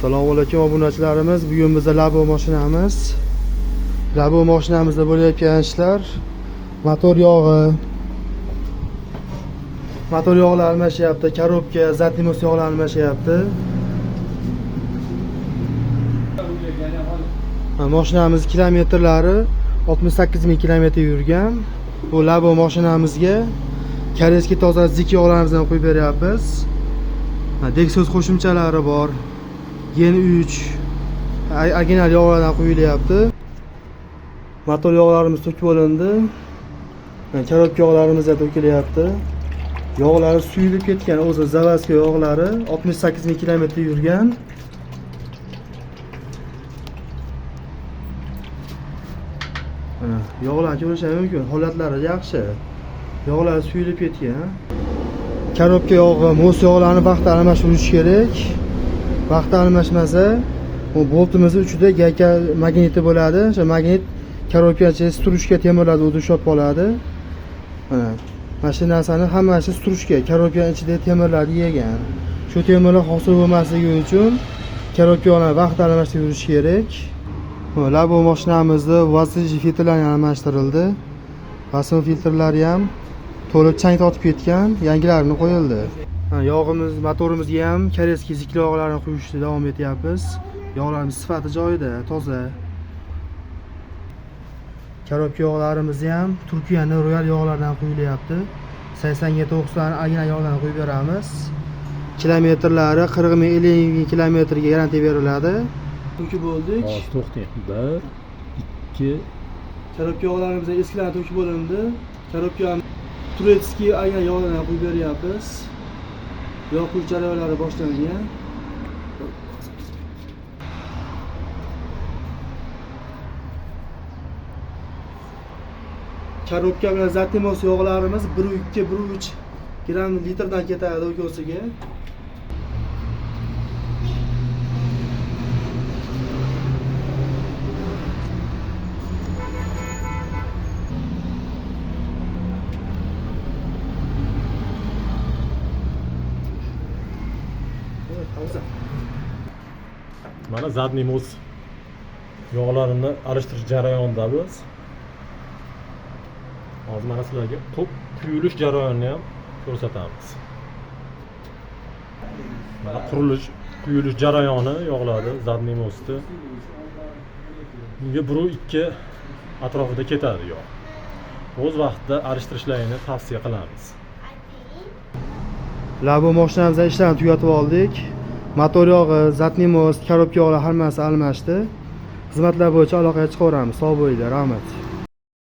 Assalomu alaykum obunachilarimiz. Bugun bizda Labo mashinamiz. Labo mashinamizda bo'layotgan ishlar motor yog'i almashyapti, korobka, zatlimos yog'lar almashyapti. Mashinamiz kilometrlari 68.000 kilometr yurgan. Bu Labo mashinamizga koreyskiy toza zik yog'larimizni qo'yib beryapmiz. Dexos qo'shimchalari bor. Gen 3 original yog'lardan quyilyapti. Motor yog'larimiz to'kib olindi. Korobka yog'larimiz ham to'kilyapti. Yog'lari suyulib ketgan, o'zi zavazka yog'lari 68.000 kilometr yurgan. Yog'larni ko'rishingiz mumkin, holatlari yaxshi. Yog'lari suyulib ketgan. Korobka yog'i, mos yog'larni vaqtida almashtirish kerak. Vaqtida almashmasa, bu boltimiz uchida gayka magniti bo'ladi. O'sha magnit korobkachi strushka temirlarni o'zi ushlab qoladi. Mana shu narsani hammasi strushka, korobka ichida temirlar yegan. Shu temirlar hosil bo'lmasligi uchun korobkalarni vaqtida almashtirish kerak. Labo mashinamizda vazij filtrlari almashtirildi. Vasil filtrlari ham to'lib chang tortib ketgan, yangilarini qo'yildi. Yog'imiz, motorimizga ham koreyskiy zik yog'larni quyishda davom etyapmiz. Yog'larimiz sifati joyida, toza. Korobka yog'larimiz ham Turkiyaning royal yog'laridan quyilyapti. 80-90 original yog'larni qo'yib beramiz. Kilometrlari 40.000-50.000 kilometrga garantiya beriladi. To'kib bo'ldik. Hozir to'xtang. 1 2 Korobka yog'larimiz eskilarni to'kib bo'lindi. Korobka turetskiy original yog'larni qo'yib beryapmiz. Yog' quyish jarayonlari boshlangan. Korobka bilan zatlimos yog'larimiz 1.2-1.3 gram litrdan ketadi o'kosiga. Mana zadnimos yog'larini arishtirish jarayonidamiz. Hozir mana sizlarga quyilish jarayonini ham ko'rsatamiz. Mana quyilish jarayoni yog'lari zadnimosda. Bunga 1.2 atrofida ketadi yog'. O'z vaqtida arishtirishlarini tavsiya qilamiz. Labo mashinamizda ishlarni tugatib oldik. Motor yog'i, zatlimos, korobka yog'lar hammasi almashdi. Xizmatlar bo'yicha aloqaga chiqaveramiz. Sog' bo'linglar, rahmat.